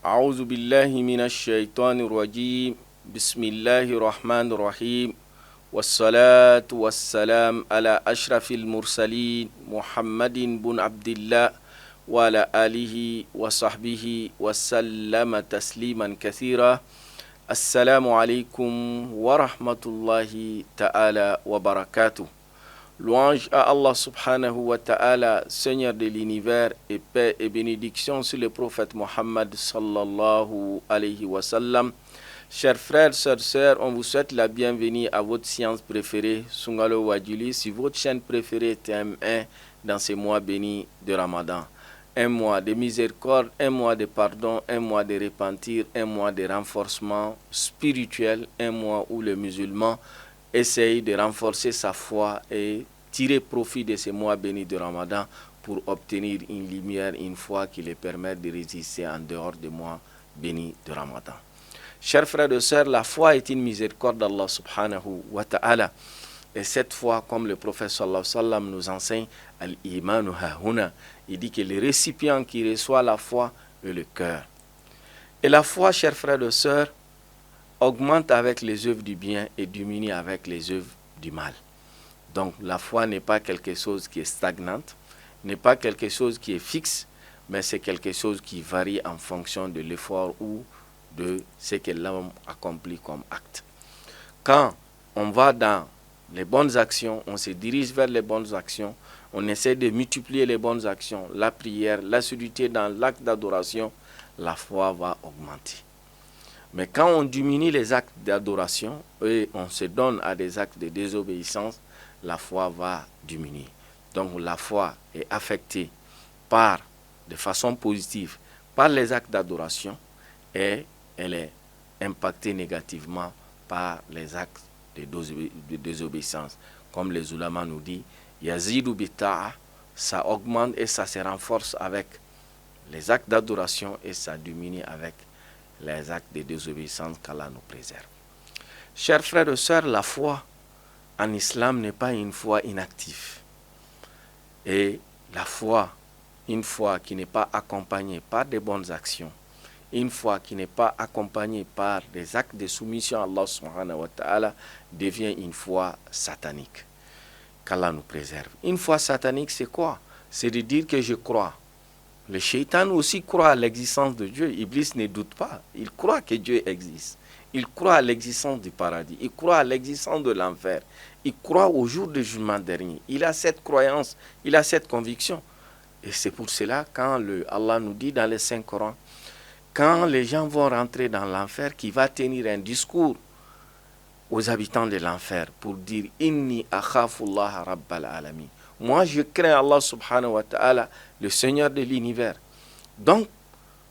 أعوذ بالله من الشيطان الرجيم بسم الله الرحمن الرحيم والصلاة والسلام على أشرف المرسلين محمد بن عبد الله وعلى آله وصحبه وسلم تسليما كثيرا. السلام عليكم ورحمة الله تعالى وبركاته. Louange à Allah subhanahu wa ta'ala, Seigneur de l'univers, et paix et bénédiction sur le prophète Mohammed sallallahu alayhi wa sallam. Chers frères, sœurs, on vous souhaite la bienvenue à votre science préférée, Sungalo Wadjili, sur votre chaîne préférée TM1 dans ces mois bénis de Ramadan. Un mois de miséricorde, un mois de pardon, un mois de repentir, un mois de renforcement spirituel, un mois où le musulman essaye de renforcer sa foi et tirer profit de ces mois bénis de Ramadan pour obtenir une lumière, une foi qui les permette de résister en dehors des mois bénis de Ramadan. Chers frères et sœurs, la foi est une miséricorde d'Allah subhanahu wa ta'ala. Et cette foi, comme le prophète sallallahu alayhi wa sallam nous enseigne, al-imanu hahuna, il dit que le récipient qui reçoit la foi est le cœur. Et la foi, chers frères et sœurs, augmente avec les œuvres du bien et diminue avec les œuvres du mal. Donc la foi n'est pas quelque chose qui est stagnante, n'est pas quelque chose qui est fixe, mais c'est quelque chose qui varie en fonction de l'effort ou de ce que l'homme accomplit comme acte. Quand on va dans les bonnes actions, on se dirige vers les bonnes actions, on essaie de multiplier les bonnes actions, la prière, l'assiduité dans l'acte d'adoration, la foi va augmenter. Mais quand on diminue les actes d'adoration et on se donne à des actes de désobéissance, la foi va diminuer. Donc la foi est affectée de façon positive par les actes d'adoration et elle est impactée négativement par les actes de désobéissance. Comme les ulama nous disent, yazidu bita'a, ça augmente et ça se renforce avec les actes d'adoration et ça diminue avec les actes de désobéissance qu'Allah nous préserve. Chers frères et sœurs, la foi en islam n'est pas une foi inactive. Et la foi, une foi qui n'est pas accompagnée par des bonnes actions, une foi qui n'est pas accompagnée par des actes de soumission à Allah subhanahu wa ta'ala, devient une foi satanique. Qu'Allah nous préserve. Une foi satanique, c'est quoi? C'est de dire que je crois. Le shaitan aussi croit à l'existence de Dieu. Iblis ne doute pas. Il croit que Dieu existe. Il croit à l'existence du paradis. Il croit à l'existence de l'enfer. Il croit au jour du jugement dernier. Il a cette croyance, il a cette conviction. Et c'est pour cela quand Allah nous dit dans les Saint-Coran, quand les gens vont rentrer dans l'enfer, qu'il va tenir un discours aux habitants de l'enfer pour dire « Inni akhafullah rabbal alamin ». Moi, je crains Allah subhanahu wa ta'ala, le Seigneur de l'univers. Donc,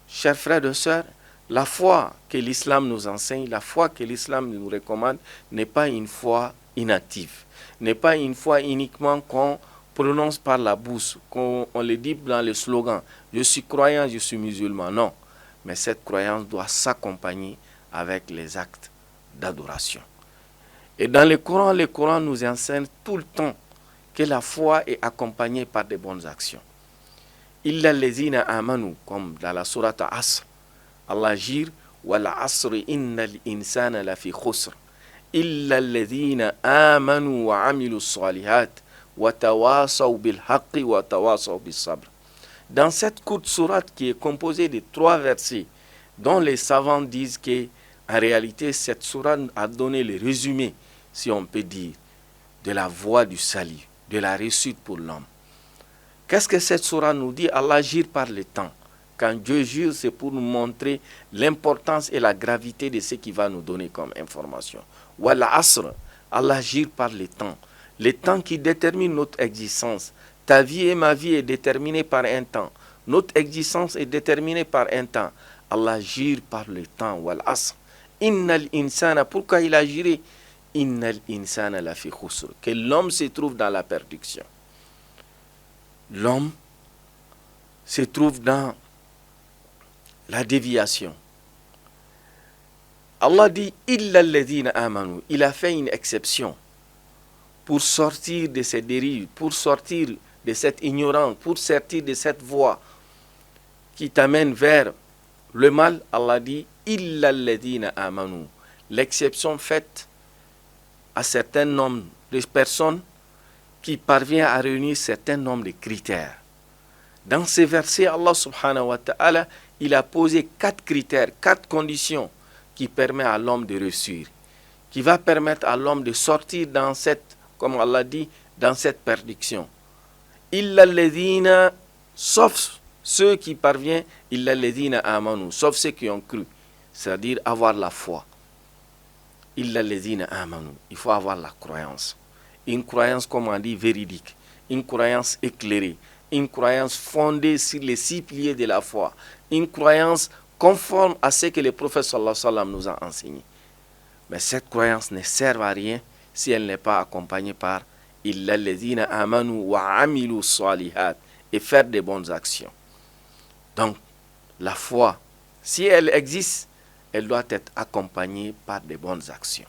chers frères et sœurs, la foi que l'islam nous enseigne, la foi que l'islam nous recommande, n'est pas une foi inactive, n'est pas une foi uniquement qu'on prononce par la bouche, qu'on le dit dans le slogan « Je suis croyant, je suis musulman ». Non, mais cette croyance doit s'accompagner avec les actes d'adoration. Et dans le Coran nous enseigne tout le temps que la foi est accompagnée par de bonnes actions. Illa allazina amanu, comme dans la sourate Asr, Allah jure wal asri innal insana lafi khusr illa allazina amanu wa amilu salihat wa tawasaw bil haqqi wa tawasaw bis sabr. Dans cette courte sourate qui est composée de 3 versets, dont les savants disent que en réalité cette sourate a donné le résumé, si on peut dire, de la voie du salut, de la réussite pour l'homme. Qu'est-ce que cette sourate nous dit? Allah jure par le temps. Quand Dieu jure, c'est pour nous montrer l'importance et la gravité de ce qu'il va nous donner comme information. Wal asr, Allah jure par le temps qui détermine notre existence. Ta vie et ma vie est déterminée par un temps. Notre existence est déterminée par un temps. Allah jure par le temps. Wal asr. Innal insana, pourquoi il a juré? Innal insana lafi khusr, que l'homme se trouve dans la perdition. L'homme se trouve dans la déviation. Allah dit illa alladhina amanu, il a fait une exception pour sortir de ces dérives, pour sortir de cette ignorance, pour sortir de cette voie qui t'amène vers Le mal, Allah dit illa alladhina amanu. L'exception faite à certain nombre de personnes qui parviennent à réunir certain nombre de critères. Dans ces versets, Allah subhanahu wa ta'ala, il a posé 4 critères, 4 conditions qui permettent à l'homme de réussir, qui va permettre à l'homme de sortir dans cette, comme Allah dit, dans cette perdition. Illa alladhina, sauf ceux qui parviennent, illa alladhina amanu, sauf ceux qui ont cru, c'est-à-dire avoir la foi. Illa alladhina amanu, il faut avoir la croyance. Une croyance, comme on dit, véridique, une croyance éclairée, une croyance fondée sur les 6 piliers de la foi, une croyance conforme à ce que le prophète sallallahu alayhi wa sallam nous a enseigné. Mais cette croyance ne sert à rien si elle n'est pas accompagnée par illa alladhina amanu wa amilu salihat, et faire de bonnes actions. Donc, la foi, si elle existe, elle doit être accompagnée par de bonnes actions.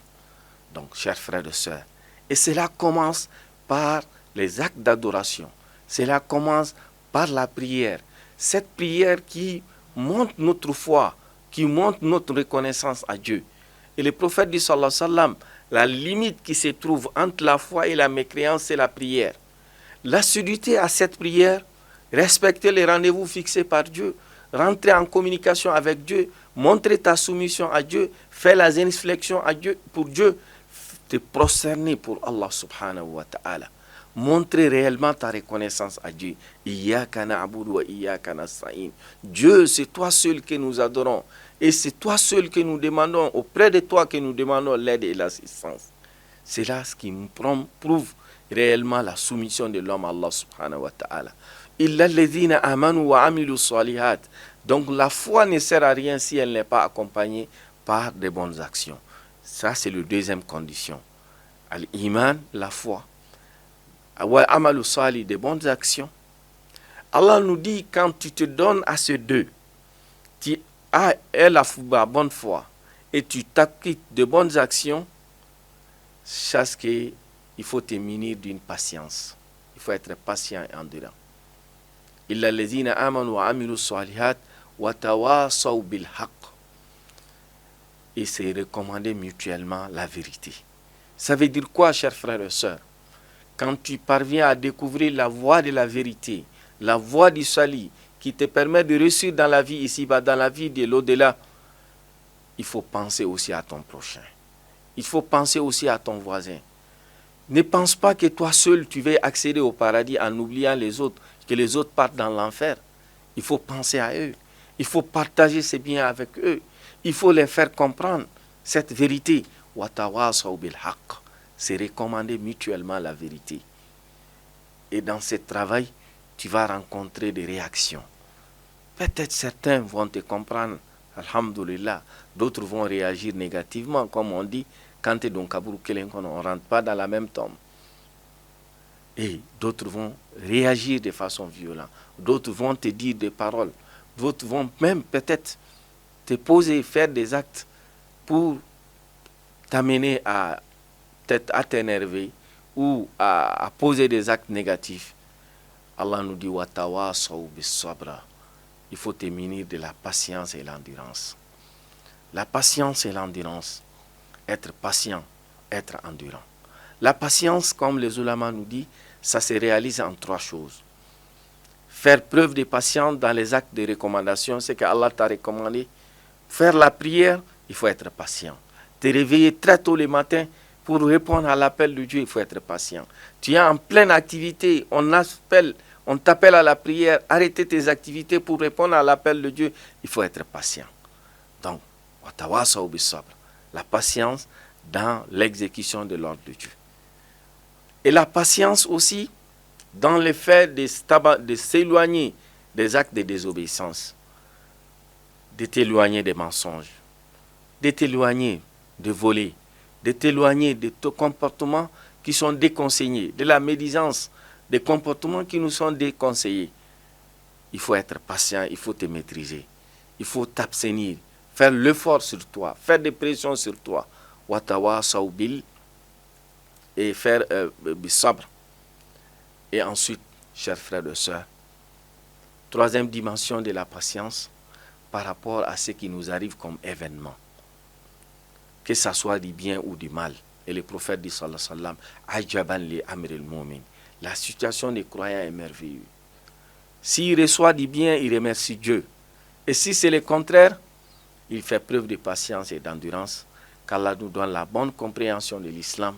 Donc, chers frères et sœurs, et cela commence par les actes d'adoration. Cela commence par la prière. Cette prière qui montre notre foi, qui montre notre reconnaissance à Dieu. Et le prophète dit sallallahu alayhi wa sallam, la limite qui se trouve entre la foi et la mécréance, c'est la prière. L'assiduité à cette prière, respecter les rendez-vous fixés par Dieu, rentrer en communication avec Dieu, montrer ta soumission à Dieu, faire la génuflexion à Dieu, pour Dieu, te prosterner pour Allah subhanahu wa ta'ala. Montrer réellement ta reconnaissance à Dieu. Iyyaka na'budu wa iyyaka nasta'in. Dieu, c'est toi seul que nous adorons. Et c'est toi seul que nous demandons, auprès de toi que nous demandons l'aide et l'assistance. C'est là ce qui prouve réellement la soumission de l'homme à Allah subhanahu wa ta'ala. Illa alladhina amanu wa amilu salihat. Donc la foi ne sert à rien si elle n'est pas accompagnée par de bonnes actions. Ça, c'est la deuxième condition. Al-Iman, la foi. Wa amalu salih, de bonnes actions. Allah nous dit, quand tu te donnes à ces deux, tu as la bonne foi et tu t'acquittes de bonnes actions, sache qu'il faut te munir d'une patience. Il faut être patient et endurant. Illa alladhina amanu wa amilu salihat wa tawasaw bil haqq. Et c'est recommander mutuellement la vérité. Ça veut dire quoi, chers frères et sœurs? Quand tu parviens à découvrir la voie de la vérité, la voie du salut, qui te permet de réussir dans la vie ici-bas, dans la vie de l'au-delà, il faut penser aussi à ton prochain. Il faut penser aussi à ton voisin. Ne pense pas que toi seul, tu vas accéder au paradis en oubliant les autres, que les autres partent dans l'enfer. Il faut penser à eux. Il faut partager ses biens avec eux. Il faut les faire comprendre cette vérité. Watawasaw bil haqq. C'est recommander mutuellement la vérité. Et dans ce travail, tu vas rencontrer des réactions. Peut-être certains vont te comprendre, alhamdulillah. D'autres vont réagir négativement, comme on dit, quand tu es dans Kabourou Kelenkon, on ne rentre pas dans la même tombe. Et d'autres vont réagir de façon violente. D'autres vont te dire des paroles. D'autres vont même peut-être te poser, faire des actes pour t'amener à t'énerver ou à poser des actes négatifs. Allah nous dit watawasaw bis sabra. Il faut te munir de la patience et l'endurance. La patience et l'endurance. Être patient, être endurant. La patience, comme les ulama nous disent, ça se réalise en 3 choses. Faire preuve de patience dans les actes de recommandation, c'est que Allah t'a recommandé. Faire la prière, il faut être patient. Te réveiller très tôt le matin pour répondre à l'appel de Dieu, il faut être patient. Tu es en pleine activité, on t'appelle à la prière, arrêter tes activités pour répondre à l'appel de Dieu, il faut être patient. Donc, watawasaw bis sabr. La patience dans l'exécution de l'ordre de Dieu. Et la patience aussi dans le fait de s'éloigner des actes de désobéissance, de t'éloigner des mensonges, de t'éloigner de voler, de t'éloigner de tes comportements qui sont déconseillés, de la médisance, des comportements qui nous sont déconseillés. Il faut être patient, il faut te maîtriser, il faut t'abstenir, faire l'effort sur toi, faire des pressions sur toi. Watawasaw bil et faire bisabr. Et ensuite, chers frères et sœurs, troisième dimension de la patience, par rapport à ce qui nous arrive comme événement, que ça soit du bien ou du mal. Et le prophète dit sallallahu alayhi wa sallam, ajaban li amril mu'min. La situation des croyants est merveilleuse. S'il reçoit du bien, il remercie Dieu. Et si c'est le contraire, il fait preuve de patience et d'endurance, qu'Allah nous donne la bonne compréhension de l'islam.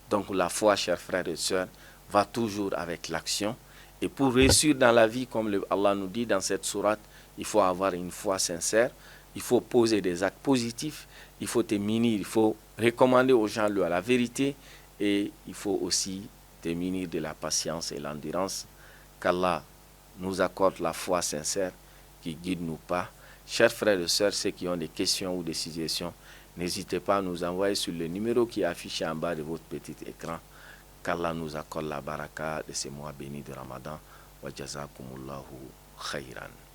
Donc la foi, chers frères et sœurs, va toujours avec l'action. Et pour réussir dans la vie, comme Allah nous dit dans cette sourate, il faut avoir une foi sincère, il faut poser des actes positifs, il faut te munir, il faut recommander aux gens la vérité, et il faut aussi te munir de la patience et l'endurance. Qu'Allah nous accorde la foi sincère qui guide nos pas. Chers frères et sœurs, ceux qui ont des questions ou des suggestions, n'hésitez pas à nous envoyer sur le numéro qui est affiché en bas de votre petit écran. Qu'Allah nous accorde la baraka de ces mois bénis de Ramadan. Wa jazakumullahu khayran.